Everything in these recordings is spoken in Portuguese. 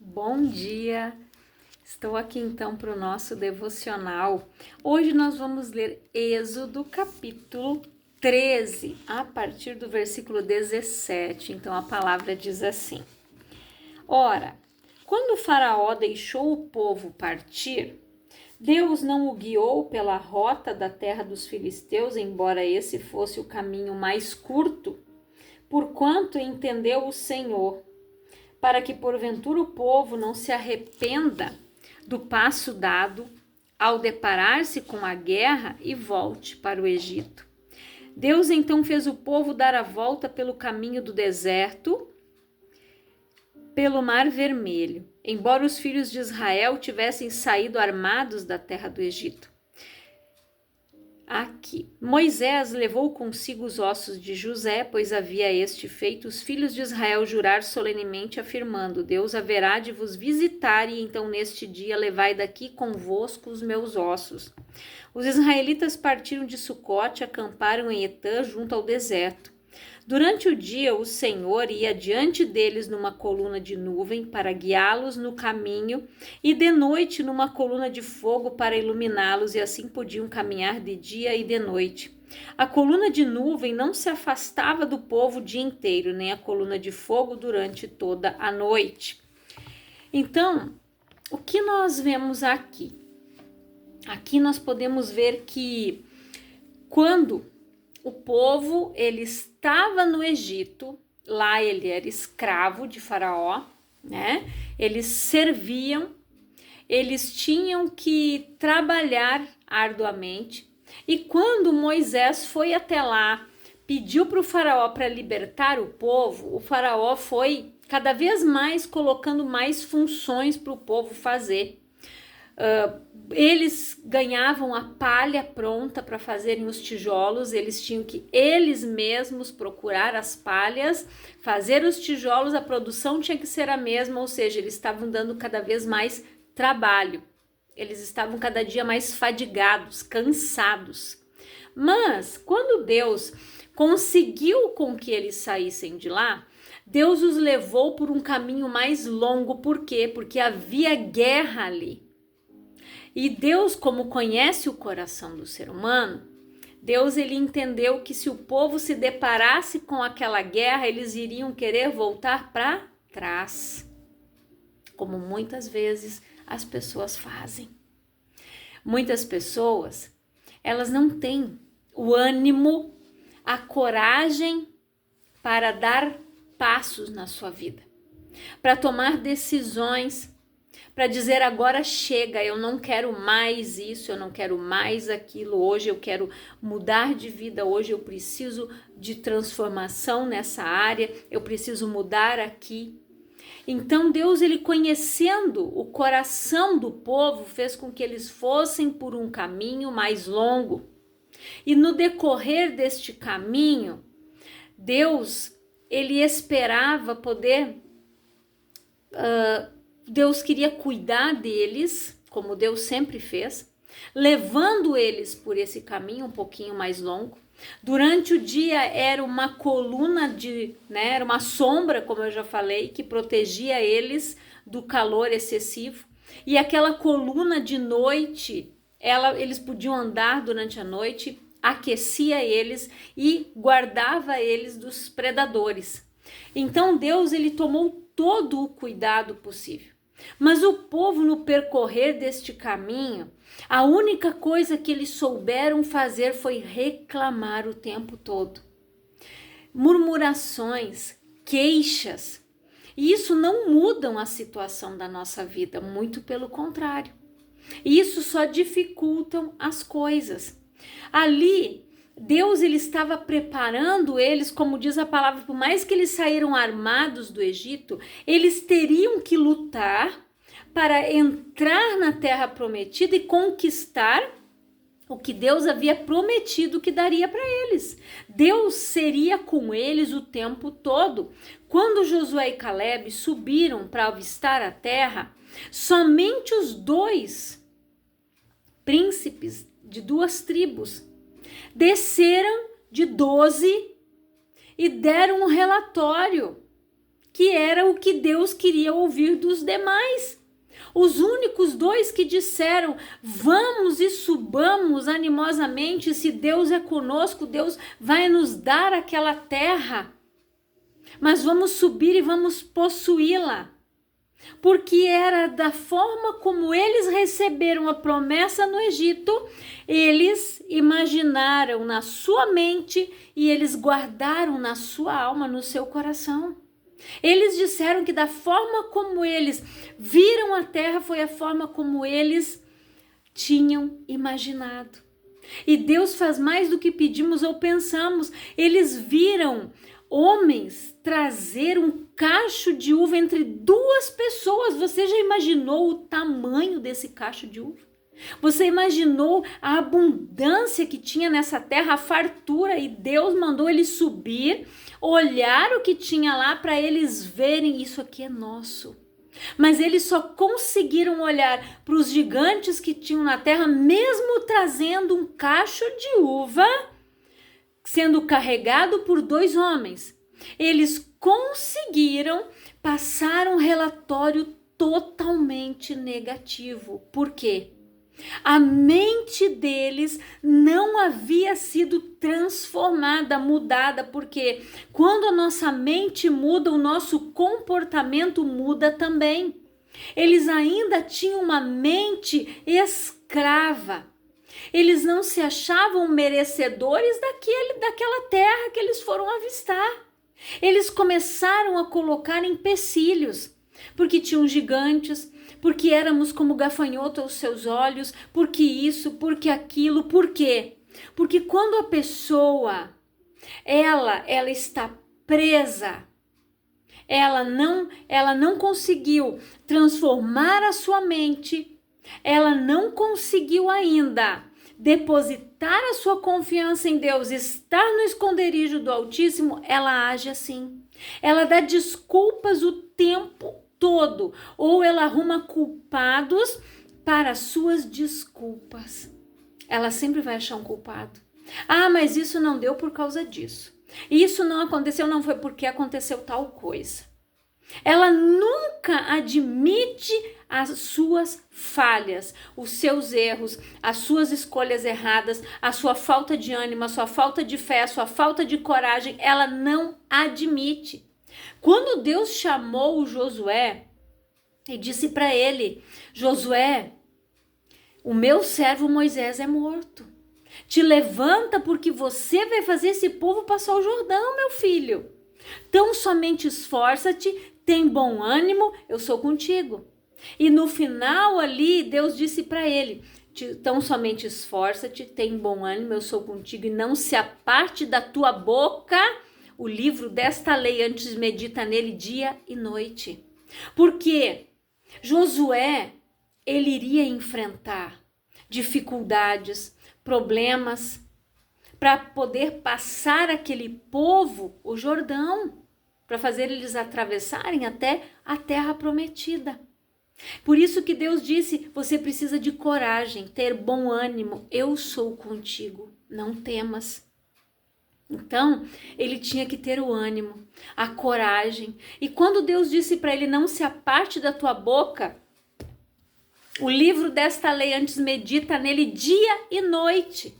Bom dia! Estou aqui então para o nosso devocional. Hoje nós vamos ler Êxodo capítulo 13, a partir do versículo 17. Então a palavra diz assim: Ora, quando o Faraó deixou o povo partir, Deus não o guiou pela rota da terra dos filisteus, embora esse fosse o caminho mais curto, porquanto entendeu o Senhor, para que porventura o povo não se arrependa do passo dado ao deparar-se com a guerra e volte para o Egito. Deus então fez o povo dar a volta pelo caminho do deserto, pelo Mar Vermelho, embora os filhos de Israel tivessem saído armados da terra do Egito. Aqui, Moisés levou consigo os ossos de José, pois havia este feito os filhos de Israel jurar solenemente, afirmando: Deus haverá de vos visitar, e então neste dia levai daqui convosco os meus ossos. Os israelitas partiram de Sucote e acamparam em Etã, junto ao deserto. Durante o dia, o Senhor ia diante deles numa coluna de nuvem para guiá-los no caminho, e de noite numa coluna de fogo para iluminá-los, e assim podiam caminhar de dia e de noite. A coluna de nuvem não se afastava do povo o dia inteiro, nem a coluna de fogo durante toda a noite. Então, o que nós vemos aqui? Aqui nós podemos ver que quando o povo ele estava no Egito, lá ele era escravo de Faraó, né? Eles serviam, eles tinham que trabalhar arduamente. E quando Moisés foi até lá, pediu para o Faraó para libertar o povo, o Faraó foi cada vez mais colocando mais funções para o povo fazer. Eles ganhavam a palha pronta para fazerem os tijolos, eles tinham que eles mesmos procurar as palhas, fazer os tijolos, a produção tinha que ser a mesma, ou seja, eles estavam dando cada vez mais trabalho, eles estavam cada dia mais fadigados, cansados. Mas quando Deus conseguiu com que eles saíssem de lá, Deus os levou por um caminho mais longo. Por quê? Porque havia guerra ali. E Deus, como conhece o coração do ser humano, Deus ele entendeu que se o povo se deparasse com aquela guerra, eles iriam querer voltar para trás, como muitas vezes as pessoas fazem. Muitas pessoas, elas não têm o ânimo, a coragem para dar passos na sua vida, para tomar decisões, para dizer agora chega, eu não quero mais isso, eu não quero mais aquilo, hoje eu quero mudar de vida, hoje eu preciso de transformação nessa área, eu preciso mudar aqui. Então Deus, ele conhecendo o coração do povo, fez com que eles fossem por um caminho mais longo. E no decorrer deste caminho, Deus, ele esperava poder... Deus queria cuidar deles, como Deus sempre fez, levando eles por esse caminho um pouquinho mais longo. Durante o dia era uma coluna era uma sombra, como eu já falei, que protegia eles do calor excessivo. E aquela coluna de noite, eles podiam andar durante a noite, aquecia eles e guardava eles dos predadores. Então Deus, ele tomou todo o cuidado possível. Mas o povo, no percorrer deste caminho, a única coisa que eles souberam fazer foi reclamar o tempo todo. Murmurações, queixas. E isso não mudam a situação da nossa vida, muito pelo contrário. Isso só dificultam as coisas. Ali, Deus ele estava preparando eles, como diz a palavra, por mais que eles saíram armados do Egito, eles teriam que lutar para entrar na terra prometida e conquistar o que Deus havia prometido que daria para eles. Deus seria com eles o tempo todo. Quando Josué e Caleb subiram para avistar a terra, somente os dois príncipes de duas tribos desceram de 12 e deram um relatório que era o que Deus queria ouvir dos demais. Os únicos dois que disseram: vamos e subamos animosamente, se Deus é conosco, Deus vai nos dar aquela terra. Mas vamos subir e vamos possuí-la. Porque era da forma como eles receberam a promessa no Egito, eles imaginaram na sua mente e eles guardaram na sua alma, no seu coração. Eles disseram que da forma como eles viram a terra foi a forma como eles tinham imaginado. E Deus faz mais do que pedimos ou pensamos. Eles viram homens trazer um cacho de uva entre duas pessoas. Você já imaginou o tamanho desse cacho de uva? Você imaginou a abundância que tinha nessa terra, a fartura, e Deus mandou eles subir, olhar o que tinha lá para eles verem: isso aqui é nosso. Mas eles só conseguiram olhar para os gigantes que tinham na terra, mesmo trazendo um cacho de uva, sendo carregado por 2 homens. Eles conseguiram passar um relatório totalmente negativo. Por quê? A mente deles não havia sido transformada, mudada, porque quando a nossa mente muda, o nosso comportamento muda também. Eles ainda tinham uma mente escrava. Eles não se achavam merecedores daquela terra que eles foram avistar. Eles começaram a colocar empecilhos, porque tinham gigantes, porque éramos como gafanhoto aos seus olhos, porque isso, porque aquilo. Por quê? Porque quando a pessoa, ela está presa, ela não conseguiu transformar a sua mente, ela não conseguiu ainda depositar a sua confiança em Deus, estar no esconderijo do Altíssimo, ela age assim. Ela dá desculpas o tempo todo, ou ela arruma culpados para suas desculpas. Ela sempre vai achar um culpado. Ah, mas isso não deu por causa disso. Isso não aconteceu, não foi porque aconteceu tal coisa. Ela nunca admite as suas falhas, os seus erros, as suas escolhas erradas, a sua falta de ânimo, a sua falta de fé, a sua falta de coragem. Ela não admite. Quando Deus chamou o Josué e disse para ele: Josué, o meu servo Moisés é morto. Te levanta, porque você vai fazer esse povo passar o Jordão, meu filho. Então somente esforça-te, tem bom ânimo, eu sou contigo. E no final ali, Deus disse para ele: então somente esforça-te, tem bom ânimo, eu sou contigo, e não se aparte da tua boca o livro desta lei, antes medita nele dia e noite. Porque Josué, ele iria enfrentar dificuldades, problemas, para poder passar aquele povo o Jordão, para fazer eles atravessarem até a terra prometida. Por isso que Deus disse: você precisa de coragem, ter bom ânimo, eu sou contigo, não temas. Então, ele tinha que ter o ânimo, a coragem. E quando Deus disse para ele: não se aparte da tua boca o livro desta lei, antes medita nele dia e noite.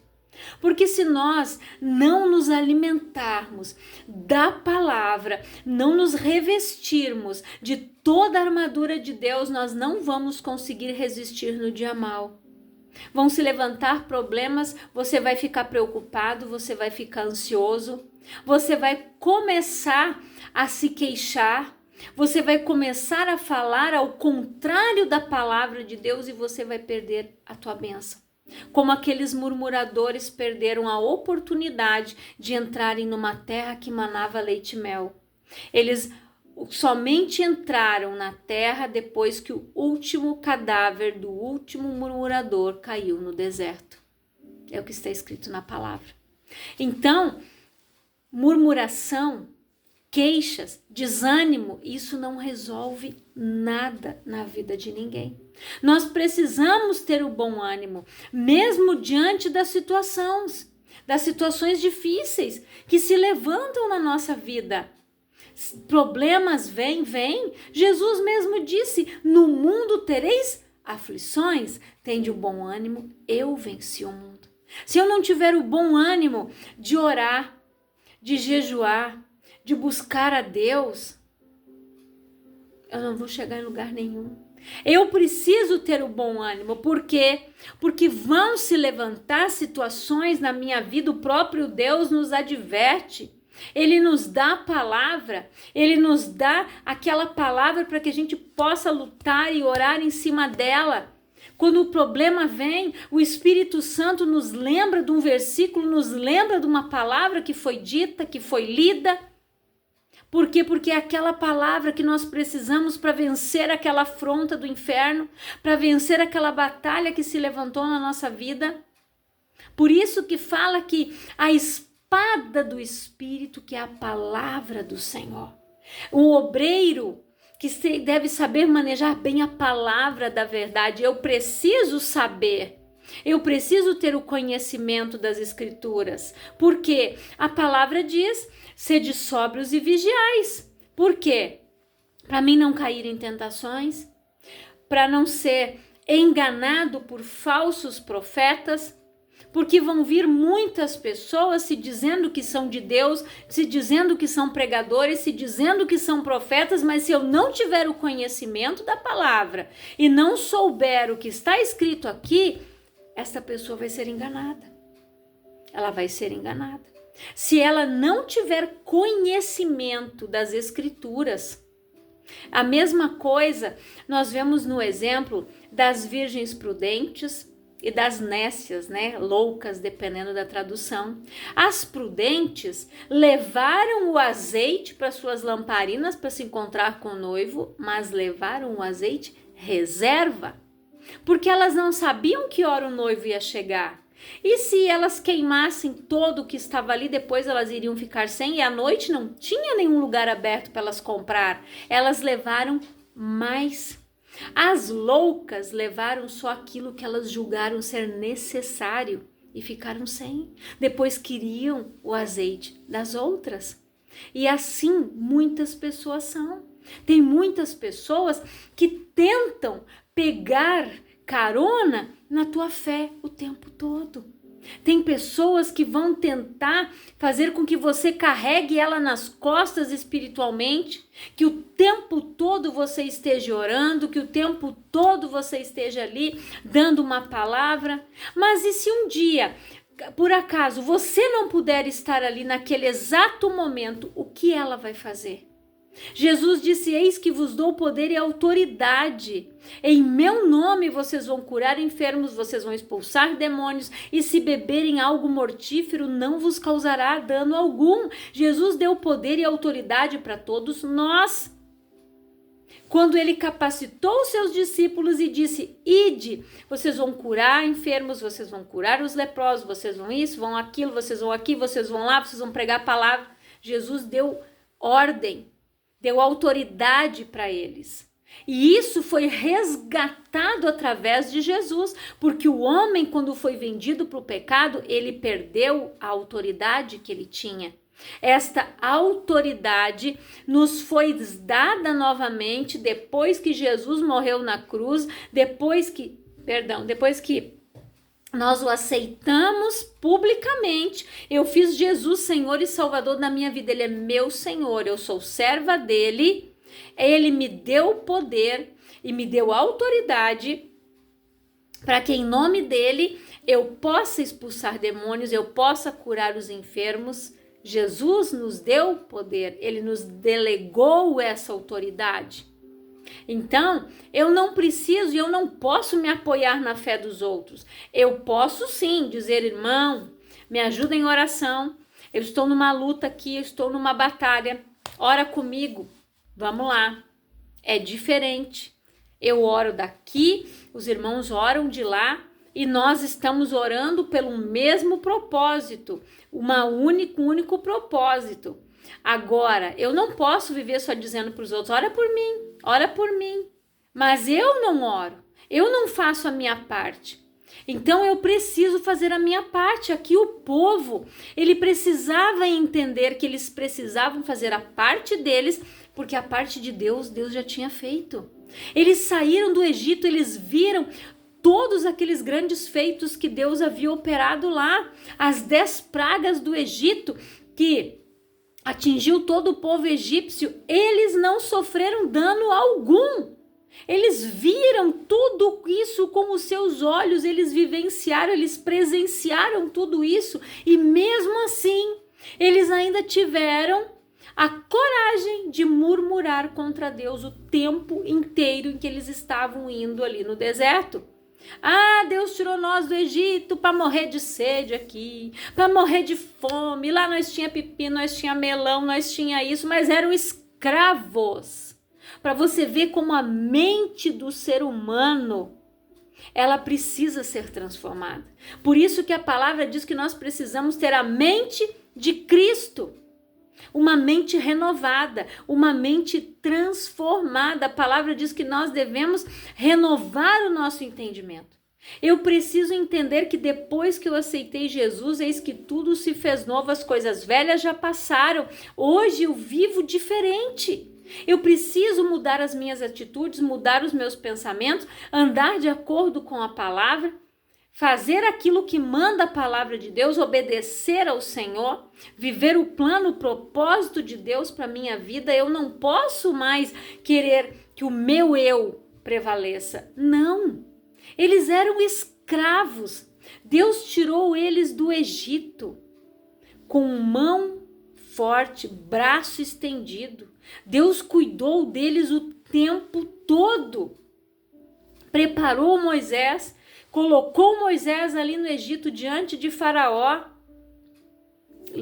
Porque se nós não nos alimentarmos da palavra, não nos revestirmos de toda a armadura de Deus, nós não vamos conseguir resistir no dia mau. Vão se levantar problemas, você vai ficar preocupado, você vai ficar ansioso, você vai começar a se queixar, você vai começar a falar ao contrário da palavra de Deus e você vai perder a tua bênção. Como aqueles murmuradores perderam a oportunidade de entrarem numa terra que manava leite e mel. Eles somente entraram na terra depois que o último cadáver do último murmurador caiu no deserto. É o que está escrito na palavra. Então, murmuração, queixas, desânimo, isso não resolve nada na vida de ninguém. Nós precisamos ter o bom ânimo, mesmo diante das situações difíceis que se levantam na nossa vida. Problemas vêm. Jesus mesmo disse: no mundo tereis aflições, tende o bom ânimo, eu venci o mundo. Se eu não tiver o bom ânimo de orar, de jejuar, de buscar a Deus, eu não vou chegar em lugar nenhum. Eu preciso ter o bom ânimo. Por quê? Porque vão se levantar situações na minha vida, o próprio Deus nos adverte. Ele nos dá a palavra, ele nos dá aquela palavra para que a gente possa lutar e orar em cima dela. Quando o problema vem, o Espírito Santo nos lembra de um versículo, nos lembra de uma palavra que foi dita, que foi lida. Por quê? Porque é aquela palavra que nós precisamos para vencer aquela afronta do inferno, para vencer aquela batalha que se levantou na nossa vida. Por isso que fala que a espada do Espírito, que é a palavra do Senhor. O obreiro que deve saber manejar bem a palavra da verdade. Eu preciso saber. Eu preciso ter o conhecimento das Escrituras. Porque a palavra diz: sede sóbrios e vigiais. Por quê? Para mim não cair em tentações, para não ser enganado por falsos profetas, porque vão vir muitas pessoas se dizendo que são de Deus, se dizendo que são pregadores, se dizendo que são profetas, mas se eu não tiver o conhecimento da palavra e não souber o que está escrito aqui, essa pessoa vai ser enganada. Ela vai ser enganada. Se ela não tiver conhecimento das Escrituras, a mesma coisa nós vemos no exemplo das virgens prudentes e das nécias, né? Loucas, dependendo da tradução. As prudentes levaram o azeite para suas lamparinas para se encontrar com o noivo, mas levaram o azeite reserva, porque elas não sabiam que hora o noivo ia chegar. E se elas queimassem todo o que estava ali, depois elas iriam ficar sem, e à noite não tinha nenhum lugar aberto para elas comprar. Elas levaram mais. As loucas levaram só aquilo que elas julgaram ser necessário e ficaram sem. Depois queriam o azeite das outras. E assim muitas pessoas são. Tem muitas pessoas que tentam pegar carona na tua fé o tempo todo. Tem pessoas que vão tentar fazer com que você carregue ela nas costas espiritualmente, que o tempo todo você esteja orando, que o tempo todo você esteja ali dando uma palavra. Mas e se um dia, por acaso, você não puder estar ali naquele exato momento, o que ela vai fazer? Jesus disse: eis que vos dou poder e autoridade. Em meu nome vocês vão curar enfermos, vocês vão expulsar demônios, e se beberem algo mortífero não vos causará dano algum. Jesus deu poder e autoridade para todos nós. Quando ele capacitou os seus discípulos e disse: ide, vocês vão curar enfermos, vocês vão curar os leprosos, vocês vão isso, vão aquilo, vocês vão aqui, vocês vão lá, vocês vão pregar a palavra. Jesus deu ordem, deu autoridade para eles. E isso foi resgatado através de Jesus, porque o homem, quando foi vendido para o pecado, ele perdeu a autoridade que ele tinha. Esta autoridade nos foi dada novamente depois que Jesus morreu na cruz, depois que nós o aceitamos publicamente. Eu fiz Jesus Senhor e Salvador da minha vida. Ele é meu Senhor, eu sou serva dele. Ele me deu poder e me deu autoridade para que em nome dele eu possa expulsar demônios, eu possa curar os enfermos. Jesus nos deu poder, ele nos delegou essa autoridade. Então, eu não preciso e eu não posso me apoiar na fé dos outros. Eu posso sim dizer: irmão, me ajuda em oração. Eu estou numa luta aqui, eu estou numa batalha. Ora comigo. Vamos lá. É diferente. Eu oro daqui, os irmãos oram de lá e nós estamos orando pelo mesmo propósito. Um único propósito. Agora, eu não posso viver só dizendo para os outros: ora por mim, mas eu não oro, eu não faço a minha parte. Então eu preciso fazer a minha parte. Aqui o povo, ele precisava entender que eles precisavam fazer a parte deles, porque a parte de Deus, Deus já tinha feito. Eles saíram do Egito, eles viram todos aqueles grandes feitos que Deus havia operado lá. As 10 pragas do Egito que atingiu todo o povo egípcio, eles não sofreram dano algum. Eles viram tudo isso com os seus olhos, eles vivenciaram, eles presenciaram tudo isso e mesmo assim, eles ainda tiveram a coragem de murmurar contra Deus o tempo inteiro em que eles estavam indo ali no deserto. Ah, Deus tirou nós do Egito para morrer de sede aqui, para morrer de fome. Lá nós tinha pepino, nós tinha melão, nós tinha isso, mas eram escravos. Para você ver como a mente do ser humano, ela precisa ser transformada. Por isso que a palavra diz que nós precisamos ter a mente de Cristo. Uma mente renovada, uma mente transformada. A palavra diz que nós devemos renovar o nosso entendimento. Eu preciso entender que depois que eu aceitei Jesus, eis que tudo se fez novo, as coisas velhas já passaram. Hoje eu vivo diferente. Eu preciso mudar as minhas atitudes, mudar os meus pensamentos, andar de acordo com a palavra, fazer aquilo que manda a palavra de Deus, obedecer ao Senhor, viver o plano, o propósito de Deus para a minha vida. Eu não posso mais querer que o meu eu prevaleça. Não, eles eram escravos. Deus tirou eles do Egito com mão forte, braço estendido. Deus cuidou deles o tempo todo. Preparou Moisés, colocou Moisés ali no Egito diante de Faraó.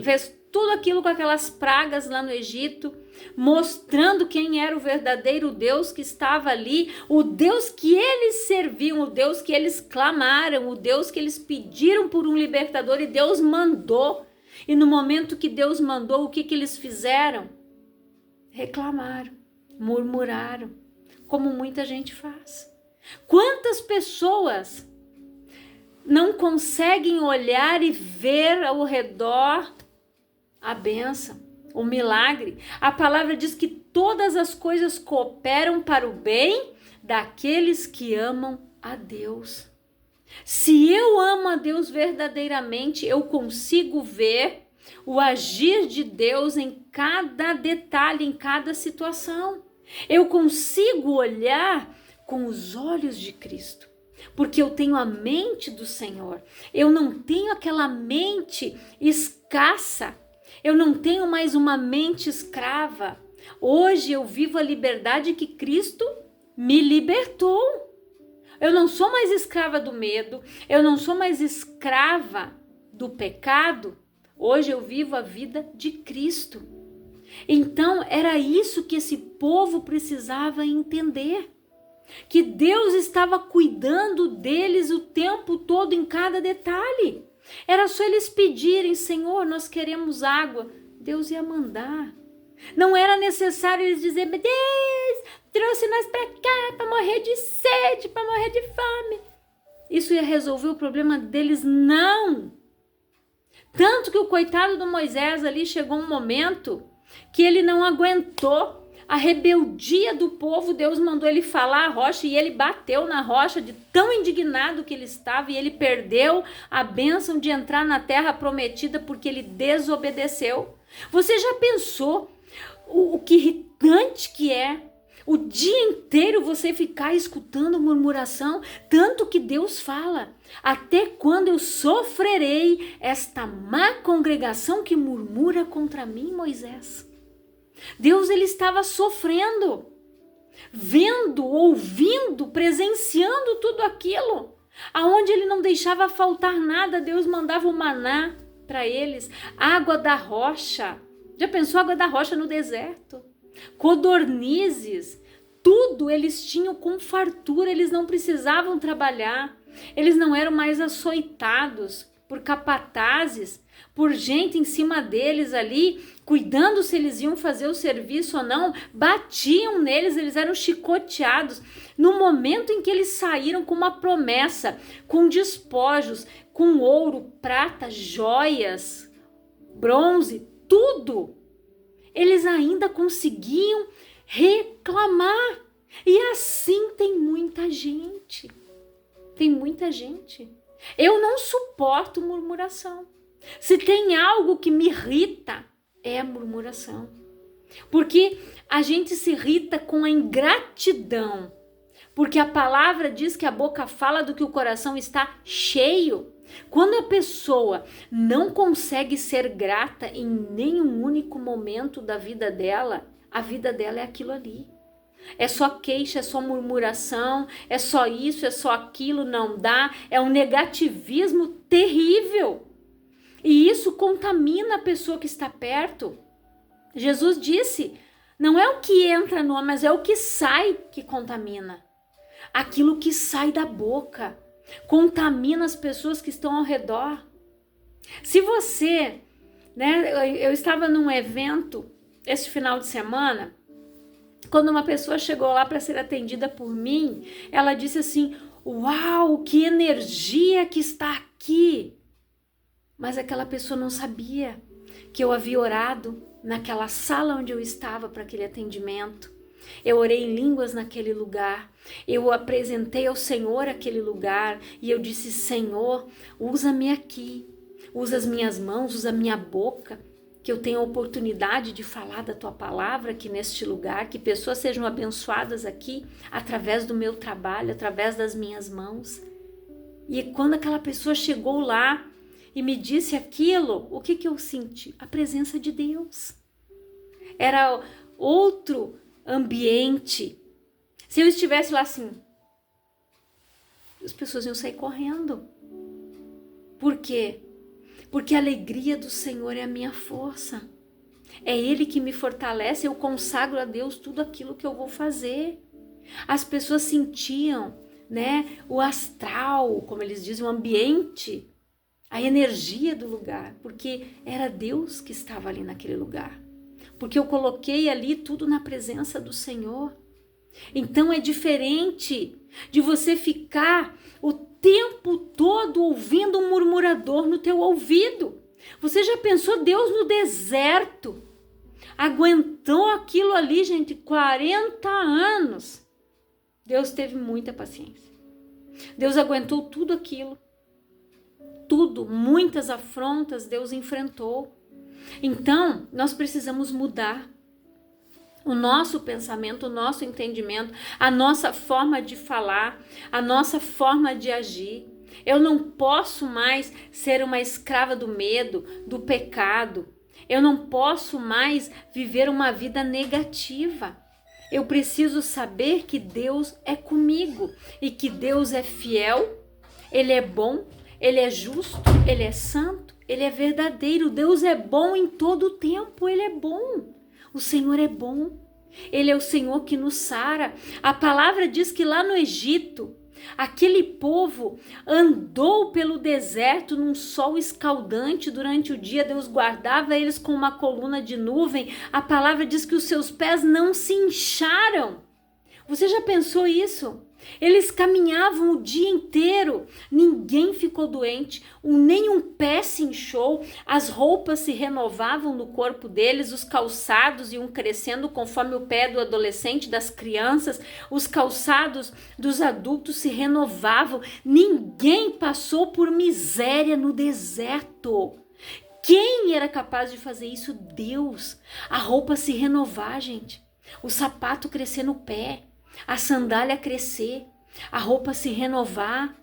Fez tudo aquilo com aquelas pragas lá no Egito, mostrando quem era o verdadeiro Deus que estava ali, o Deus que eles serviam, o Deus que eles clamaram, o Deus que eles pediram por um libertador, e Deus mandou. E no momento que Deus mandou, o que eles fizeram? Reclamaram, murmuraram, como muita gente faz. Quantas pessoas não conseguem olhar e ver ao redor a bênção, o milagre? A palavra diz que todas as coisas cooperam para o bem daqueles que amam a Deus. Se eu amo a Deus verdadeiramente, eu consigo ver o agir de Deus em cada detalhe, em cada situação. Eu consigo olhar com os olhos de Cristo, porque eu tenho a mente do Senhor. Eu não tenho aquela mente escassa, eu não tenho mais uma mente escrava. Hoje eu vivo a liberdade que Cristo me libertou. Eu não sou mais escrava do medo, eu não sou mais escrava do pecado. Hoje eu vivo a vida de Cristo. Então era isso que esse povo precisava entender. Que Deus estava cuidando deles o tempo todo, em cada detalhe. Era só eles pedirem: Senhor, nós queremos água. Deus ia mandar. Não era necessário eles dizerem: Deus trouxe nós para cá para morrer de sede, para morrer de fome. Isso ia resolver o problema deles? Não. Tanto que o coitado do Moisés ali chegou um momento que ele não aguentou a rebeldia do povo. Deus mandou ele falar a rocha e ele bateu na rocha de tão indignado que ele estava, e ele perdeu a bênção de entrar na terra prometida porque ele desobedeceu. Você já pensou o que irritante que é o dia inteiro você ficar escutando murmuração? Tanto que Deus fala: até quando eu sofrerei esta má congregação que murmura contra mim, Moisés? Deus, ele estava sofrendo, vendo, ouvindo, presenciando tudo aquilo, aonde ele não deixava faltar nada. Deus mandava o maná para eles, água da rocha. Já pensou água da rocha no deserto? Codornizes, tudo eles tinham com fartura, eles não precisavam trabalhar, eles não eram mais açoitados por capatazes, por gente em cima deles ali, cuidando se eles iam fazer o serviço ou não, batiam neles, eles eram chicoteados. No momento em que eles saíram com uma promessa, com despojos, com ouro, prata, joias, bronze, tudo, eles ainda conseguiam reclamar. E assim tem muita gente. Tem muita gente. Eu não suporto murmuração. Se tem algo que me irrita, é a murmuração. Porque a gente se irrita com a ingratidão. Porque a palavra diz que a boca fala do que o coração está cheio. Quando a pessoa não consegue ser grata em nenhum único momento da vida dela, a vida dela é aquilo ali. É só queixa, é só murmuração, é só isso, é só aquilo, não dá. É um negativismo terrível. E isso contamina a pessoa que está perto. Jesus disse, não é o que entra no homem, mas é o que sai que contamina. Aquilo que sai da boca contamina as pessoas que estão ao redor. Se você, eu estava num evento esse final de semana, quando uma pessoa chegou lá para ser atendida por mim, ela disse assim, uau, que energia que está aqui. Mas aquela pessoa não sabia que eu havia orado naquela sala onde eu estava para aquele atendimento. Eu orei em línguas naquele lugar, eu apresentei ao Senhor aquele lugar e eu disse, Senhor, usa-me aqui, usa as minhas mãos, usa a minha boca, que eu tenha a oportunidade de falar da tua palavra aqui neste lugar, que pessoas sejam abençoadas aqui através do meu trabalho, através das minhas mãos. E quando aquela pessoa chegou lá e me disse aquilo, o que eu senti? A presença de Deus. Era outro ambiente. Se eu estivesse lá assim, as pessoas iam sair correndo. Por quê? Porque a alegria do Senhor é a minha força. É Ele que me fortalece, eu consagro a Deus tudo aquilo que eu vou fazer. As pessoas sentiam, o astral, como eles dizem, o ambiente, a energia do lugar, porque era Deus que estava ali naquele lugar. Porque eu coloquei ali tudo na presença do Senhor. Então é diferente de você ficar o tempo todo ouvindo um murmurador no teu ouvido. Você já pensou Deus no deserto? Aguentou aquilo ali, gente, 40 anos. Deus teve muita paciência. Deus aguentou tudo aquilo. Tudo, muitas afrontas Deus enfrentou. Então, nós precisamos mudar o nosso pensamento, o nosso entendimento, a nossa forma de falar, a nossa forma de agir. Eu não posso mais ser uma escrava do medo, do pecado. Eu não posso mais viver uma vida negativa. Eu preciso saber que Deus é comigo e que Deus é fiel, Ele é bom, Ele é justo, Ele é santo, Ele é verdadeiro. Deus é bom em todo o tempo, Ele é bom. O Senhor é bom, Ele é o Senhor que nos sara. A palavra diz que lá no Egito, aquele povo andou pelo deserto num sol escaldante durante o dia. Deus guardava eles com uma coluna de nuvem. A palavra diz que os seus pés não se incharam. Você já pensou isso? Eles caminhavam o dia inteiro, ninguém ficou doente, nenhum pé se inchou, as roupas se renovavam no corpo deles, os calçados iam crescendo conforme o pé do adolescente, das crianças, os calçados dos adultos se renovavam, ninguém passou por miséria no deserto. Quem era capaz de fazer isso? Deus. A roupa se renovar, gente, o sapato crescer no pé, a sandália crescer, a roupa se renovar,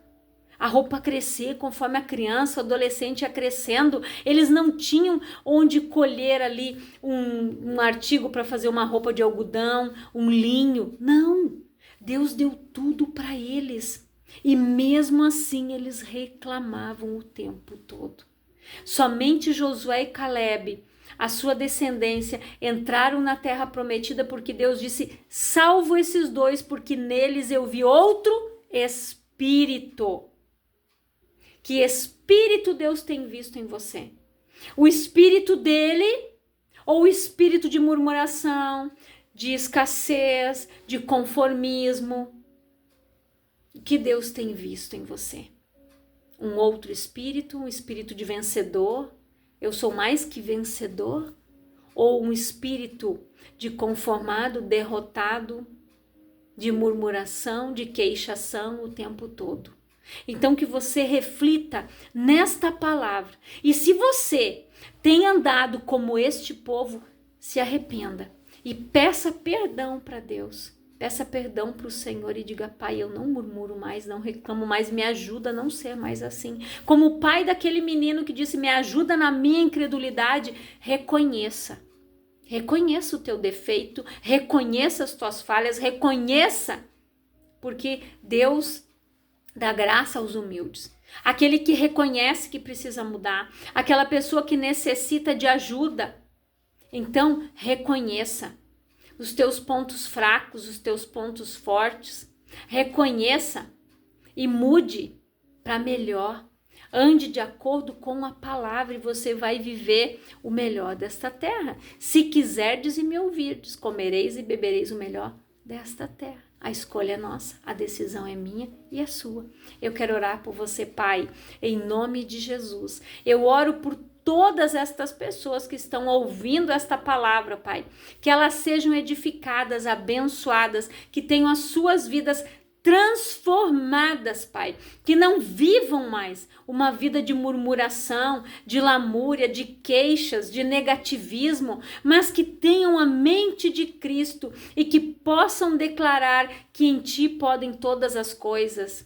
a roupa crescer conforme a criança, o adolescente ia crescendo. Eles não tinham onde colher ali um artigo para fazer uma roupa de algodão, um linho. Não, Deus deu tudo para eles. E mesmo assim eles reclamavam o tempo todo. Somente Josué e Calebe, a sua descendência, entraram na terra prometida porque Deus disse, salvo esses dois, porque neles eu vi outro espírito. Que espírito Deus tem visto em você? O espírito dele ou o espírito de murmuração, de escassez, de conformismo? Que Deus tem visto em você? Um outro espírito, um espírito de vencedor? Eu sou mais que vencedor? Ou um espírito de conformado, derrotado, de murmuração, de queixação o tempo todo? Então que você reflita nesta palavra. E se você tem andado como este povo, se arrependa e peça perdão para Deus. Peça perdão para o Senhor e diga: Pai, eu não murmuro mais, não reclamo mais, me ajuda a não ser mais assim. Como o pai daquele menino que disse: me ajuda na minha incredulidade. Reconheça o teu defeito, reconheça as tuas falhas, reconheça, porque Deus dá graça aos humildes. Aquele que reconhece que precisa mudar, aquela pessoa que necessita de ajuda. Então, reconheça os teus pontos fracos, os teus pontos fortes. Reconheça e mude para melhor. Ande de acordo com a palavra e você vai viver o melhor desta terra. Se quiserdes e me ouvirdes, comereis e bebereis o melhor desta terra. A escolha é nossa, a decisão é minha e é sua. Eu quero orar por você, Pai, em nome de Jesus. Eu oro por todas estas pessoas que estão ouvindo esta palavra, Pai. Que elas sejam edificadas, abençoadas, que tenham as suas vidas transformadas, Pai, que não vivam mais uma vida de murmuração, de lamúria, de queixas, de negativismo, mas que tenham a mente de Cristo e que possam declarar que em Ti podem todas as coisas.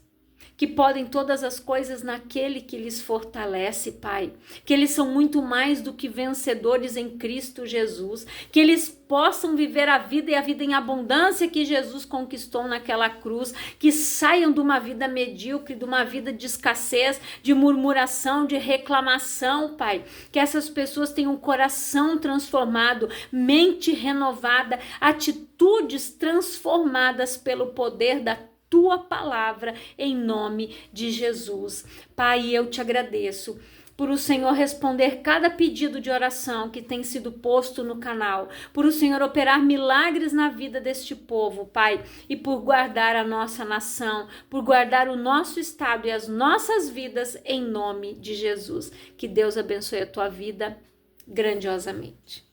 Que podem todas as coisas naquele que lhes fortalece, Pai. Que eles são muito mais do que vencedores em Cristo Jesus. Que eles possam viver a vida e a vida em abundância que Jesus conquistou naquela cruz. Que saiam de uma vida medíocre, de uma vida de escassez, de murmuração, de reclamação, Pai. Que essas pessoas tenham um coração transformado, mente renovada, atitudes transformadas pelo poder da Tua palavra, em nome de Jesus. Pai, eu te agradeço por o Senhor responder cada pedido de oração que tem sido posto no canal, por o Senhor operar milagres na vida deste povo, Pai, e por guardar a nossa nação, por guardar o nosso estado e as nossas vidas, em nome de Jesus. Que Deus abençoe a tua vida grandiosamente.